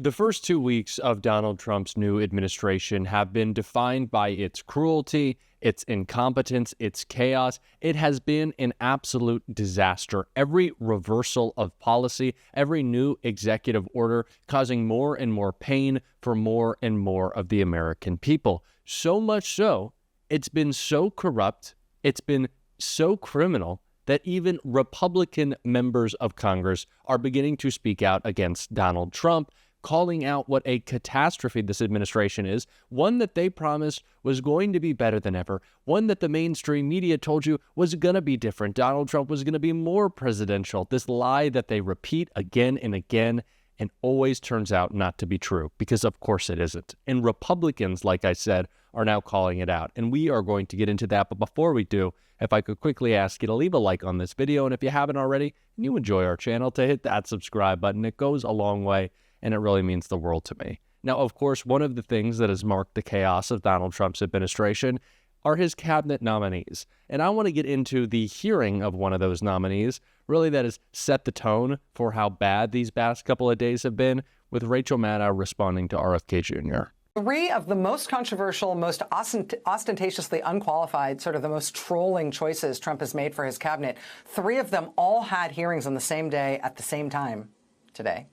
The first 2 weeks of Donald Trump's new administration have been defined by its cruelty, its incompetence, its chaos. It has been an absolute disaster. Every reversal of policy, every new executive order causing more and more pain for more and more of the American people. So much so, it's been so corrupt, it's been so criminal that even Republican members of Congress are beginning to speak out against Donald Trump, calling out what a catastrophe this administration is, one that they promised was going to be better than ever, one that the mainstream media told you was going to be different. Donald Trump was going to be more presidential. This lie that they repeat again and again and always turns out not to be true, because of course it isn't. And Republicans, like I said, are now calling it out. And we are going to get into that. But before we do, if I could quickly ask you to leave a like on this video. And if you haven't already and you enjoy our channel, to hit that subscribe button. It goes a long way, and it really means the world to me. Now, of course, one of the things that has marked the chaos of Donald Trump's administration are his cabinet nominees. And I want to get into the hearing of one of those nominees, really that has set the tone for how bad these past couple of days have been, with Rachel Maddow responding to RFK Jr. Three of the most controversial, most ostentatiously unqualified, sort of the most trolling choices Trump has made for his cabinet, three of them all had hearings on the same day at the same time today.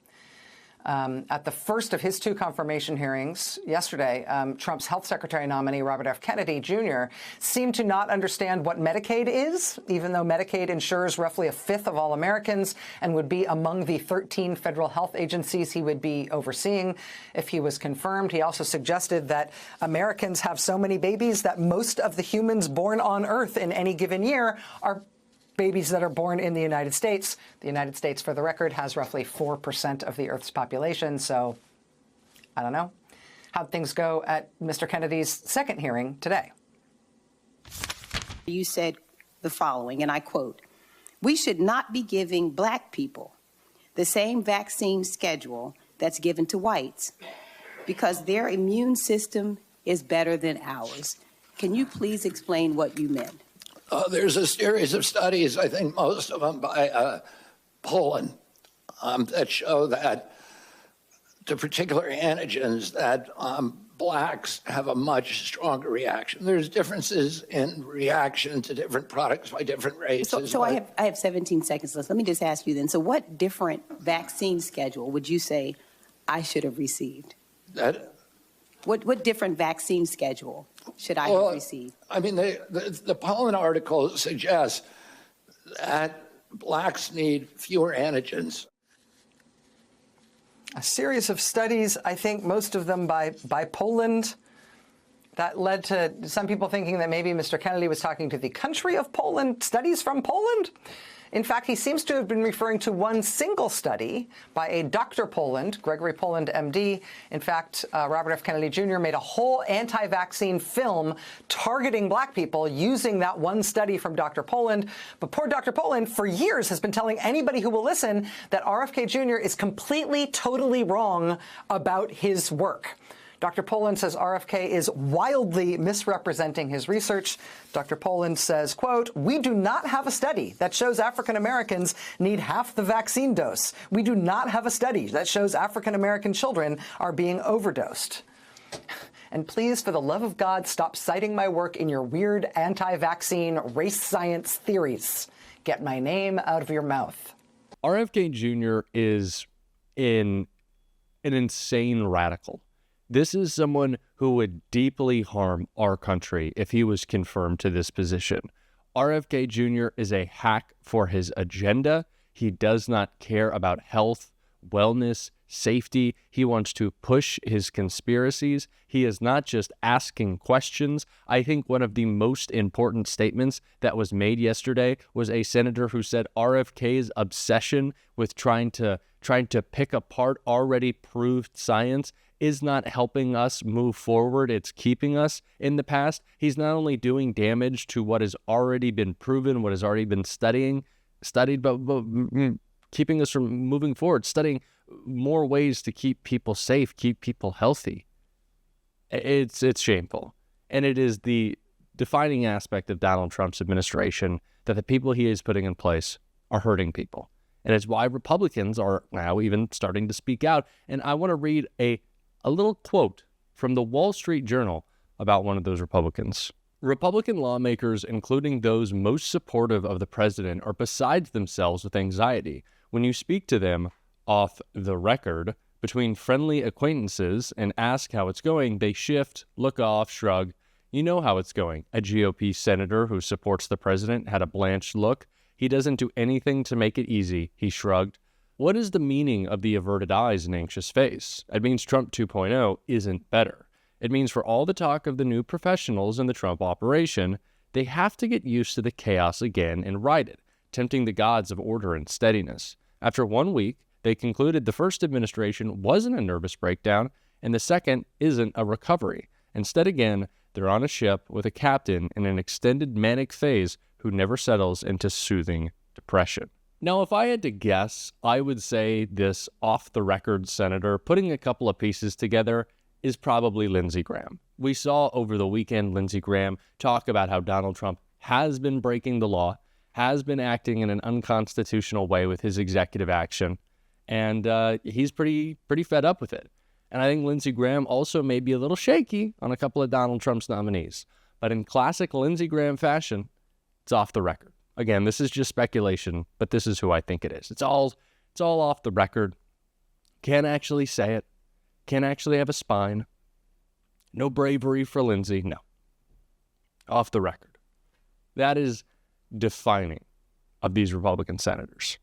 At the first of his two confirmation hearings yesterday, Trump's health secretary nominee, Robert F. Kennedy Jr., seemed to not understand what Medicaid is, even though Medicaid insures roughly a fifth of all Americans and would be among the 13 federal health agencies he would be overseeing if he was confirmed. He also suggested that Americans have so many babies that most of the humans born on Earth in any given year are babies that are born in the United States. The United States, for the record, has roughly 4% of the Earth's population. So I don't know. How'd things go at Mr. Kennedy's second hearing today? You said the following, and I quote, "We should not be giving black people the same vaccine schedule that's given to whites because their immune system is better than ours." Can you please explain what you meant? There's a series of studies, I think most of them by Poland, that show that to particular antigens that blacks have a much stronger reaction. There's differences in reaction to different products by different races. So I have 17 seconds left. Let me just ask you then. So what different vaccine schedule would you say I should have received? What different vaccine schedule should I have received? I mean, the Poland article suggests that blacks need fewer antigens. A series of studies, I think most of them by Poland, that led to some people thinking that maybe Mr. Kennedy was talking to the country of Poland, studies from Poland. In fact, he seems to have been referring to one single study by a Dr. Poland, Gregory Poland, MD. In fact, Robert F. Kennedy Jr. made a whole anti-vaccine film targeting black people using that one study from Dr. Poland. But poor Dr. Poland, for years, has been telling anybody who will listen that RFK Jr. is completely, totally wrong about his work. Dr. Poland says RFK is wildly misrepresenting his research. Dr. Poland says, quote, "We do not have a study that shows African Americans need half the vaccine dose. We do not have a study that shows African American children are being overdosed. And please, for the love of God, stop citing my work in your weird anti-vaccine race science theories. Get my name out of your mouth." RFK Jr. is an insane radical. This is someone who would deeply harm our country if he was confirmed to this position. RFK Jr. is a hack for his agenda. He does not care about health, wellness, safety. He wants to push his conspiracies. He is not just asking questions. I think one of the most important statements that was made yesterday was a senator who said RFK's obsession with trying to pick apart already proved science is not helping us move forward. It's keeping us in the past. He's not only doing damage to what has already been proven, what has already been studied, but keeping us from moving forward, studying more ways to keep people safe, keep people healthy. It's shameful. And it is the defining aspect of Donald Trump's administration that the people he is putting in place are hurting people. And it's why Republicans are now even starting to speak out. And I want to read a little quote from the Wall Street Journal about one of those Republicans. Republican lawmakers, including those most supportive of the president, are beside themselves with anxiety. When you speak to them off the record, between friendly acquaintances, and ask how it's going, they shift, look off, shrug. You know how it's going. A GOP senator who supports the president had a blanched look. He doesn't do anything to make it easy, he shrugged. What is the meaning of the averted eyes and anxious face? It means Trump 2.0 isn't better. It means for all the talk of the new professionals in the Trump operation, they have to get used to the chaos again and ride it, tempting the gods of order and steadiness. After 1 week, they concluded the first administration wasn't a nervous breakdown, and the second isn't a recovery. Instead, again, they're on a ship with a captain in an extended manic phase who never settles into soothing depression. Now, if I had to guess, I would say this off-the-record senator putting a couple of pieces together is probably Lindsey Graham. We saw over the weekend Lindsey Graham talk about how Donald Trump has been breaking the law, has been acting in an unconstitutional way with his executive action, and he's pretty fed up with it. And I think Lindsey Graham also may be a little shaky on a couple of Donald Trump's nominees. But in classic Lindsey Graham fashion, it's off the record. Again, this is just speculation, but this is who I think it is. It's all off the record. Can't actually say it. Can't actually have a spine. No bravery for Lindsey. No. Off the record. That is defining of these Republican senators.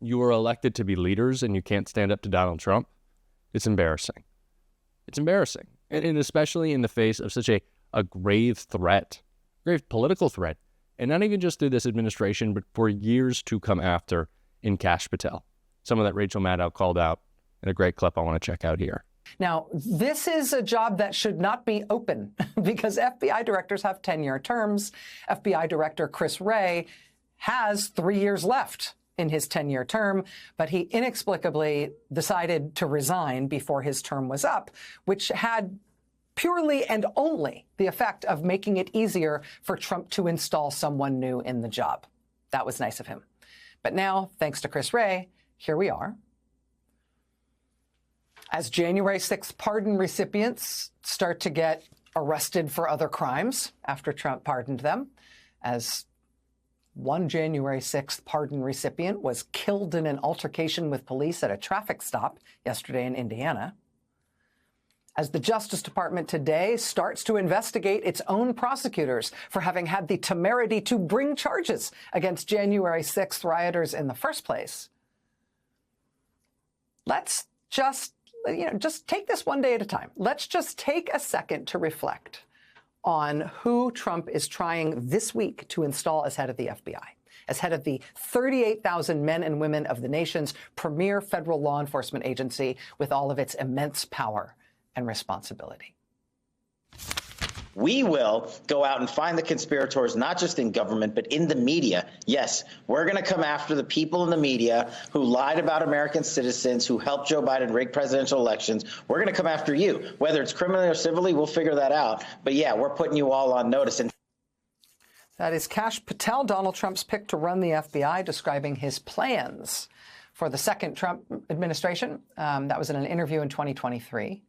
You are elected to be leaders and you can't stand up to Donald Trump. It's embarrassing. It's embarrassing. And especially in the face of such a grave threat, grave political threat, and not even just through this administration, but for years to come after in Kash Patel. Some of that Rachel Maddow called out in a great clip I want to check out here. Now, this is a job that should not be open because FBI directors have 10-year terms. FBI Director Chris Wray has 3 years left in his 10-year term, but he inexplicably decided to resign before his term was up, which had purely and only the effect of making it easier for Trump to install someone new in the job. That was nice of him. But now, thanks to Chris Wray, here we are. As January 6th pardon recipients start to get arrested for other crimes after Trump pardoned them, as one January 6th pardon recipient was killed in an altercation with police at a traffic stop yesterday in Indiana. As the Justice Department today starts to investigate its own prosecutors for having had the temerity to bring charges against January 6th rioters in the first place. Let's just take this one day at a time. Let's just take a second to reflect on who Trump is trying this week to install as head of the FBI, as head of the 38,000 men and women of the nation's premier federal law enforcement agency with all of its immense power and responsibility. We will go out and find the conspirators, not just in government, but in the media. Yes, we're going to come after the people in the media who lied about American citizens, who helped Joe Biden rig presidential elections. We're going to come after you. Whether it's criminally or civilly, we'll figure that out. But yeah, we're putting you all on notice. And that is Kash Patel, Donald Trump's pick to run the FBI, describing his plans for the second Trump administration. That was in an interview in 2023.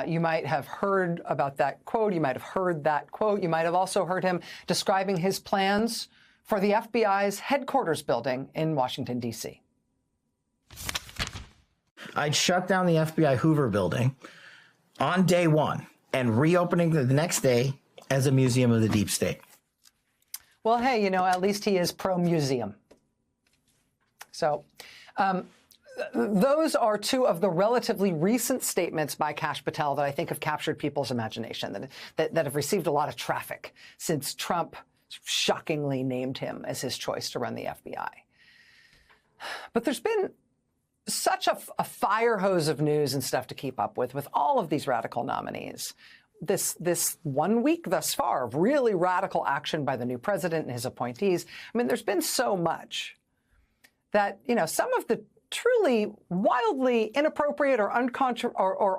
You might have heard about that quote. You might have heard that quote. You might have also heard him describing his plans for the FBI's headquarters building in Washington, D.C. I'd shut down the FBI Hoover building on day one and reopening the next day as a museum of the deep state. Well, hey, at least he is pro-museum. So, those are two of the relatively recent statements by Kash Patel that I think have captured people's imagination, that have received a lot of traffic since Trump shockingly named him as his choice to run the FBI. But there's been such a fire hose of news and stuff to keep up with all of these radical nominees. This 1 week thus far of really radical action by the new president and his appointees. I mean, there's been so much that, some of the truly wildly inappropriate or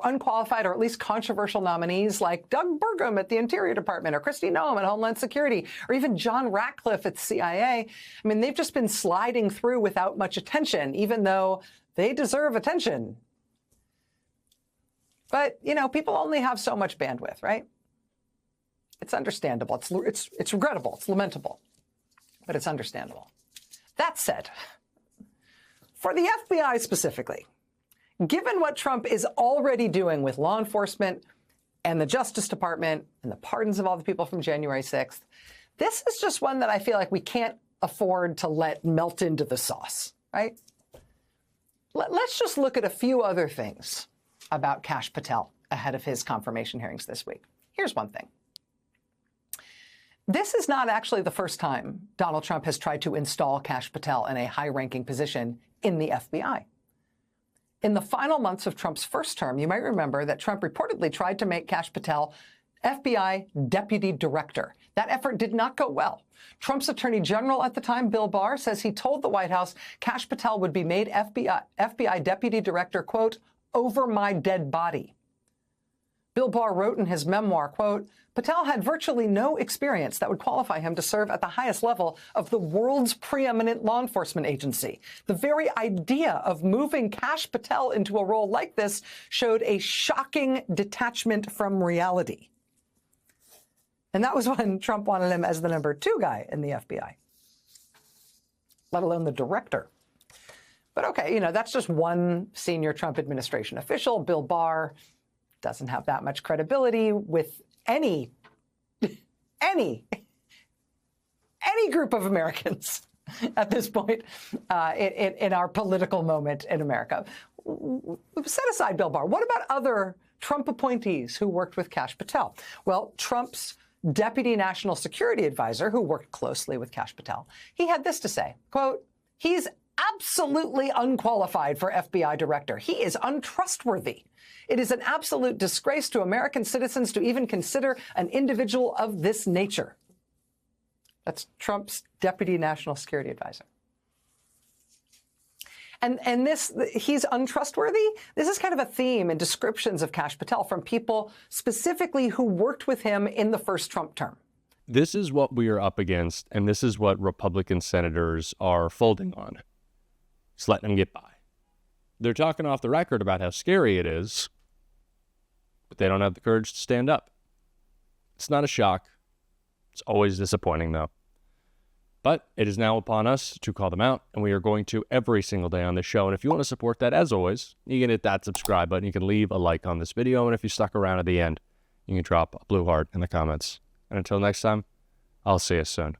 unqualified or at least controversial nominees like Doug Burgum at the Interior Department or Kristi Noem at Homeland Security or even John Ratcliffe at CIA. I mean, they've just been sliding through without much attention, even though they deserve attention. But, you know, people only have so much bandwidth, right? It's understandable. It's regrettable. It's lamentable. But it's understandable. That said, for the FBI specifically, given what Trump is already doing with law enforcement and the Justice Department and the pardons of all the people from January 6th, this is just one that I feel like we can't afford to let melt into the sauce, right? Let's just look at a few other things about Kash Patel ahead of his confirmation hearings this week. Here's one thing. This is not actually the first time Donald Trump has tried to install Kash Patel in a high-ranking position in the FBI. In the final months of Trump's first term, you might remember that Trump reportedly tried to make Kash Patel FBI Deputy Director. That effort did not go well. Trump's Attorney General at the time, Bill Barr, says he told the White House Kash Patel would be made FBI Deputy Director, quote, over my dead body. Bill Barr wrote in his memoir, quote, Patel had virtually no experience that would qualify him to serve at the highest level of the world's preeminent law enforcement agency. The very idea of moving Kash Patel into a role like this showed a shocking detachment from reality. And that was when Trump wanted him as the number 2 guy in the FBI, let alone the director. But okay, you know, that's just one senior Trump administration official. Bill Barr doesn't have that much credibility with any group of Americans at this point in our political moment in America. Set aside Bill Barr. What about other Trump appointees who worked with Kash Patel? Well, Trump's Deputy National Security Advisor, who worked closely with Kash Patel, he had this to say, quote, he's absolutely unqualified for FBI director. He is untrustworthy. It is an absolute disgrace to American citizens to even consider an individual of this nature. That's Trump's Deputy National Security Advisor. And this, he's untrustworthy. This is kind of a theme in descriptions of Kash Patel from people specifically who worked with him in the first Trump term. This is what we are up against, and this is what Republican senators are folding on. Just letting them get by. They're talking off the record about how scary it is, but they don't have the courage to stand up. It's not a shock. It's always disappointing, though. But it is now upon us to call them out, and we are going to every single day on this show. And if you want to support that, as always, you can hit that subscribe button. You can leave a like on this video, and if you stuck around at the end, you can drop a blue heart in the comments. And until next time, I'll see you soon.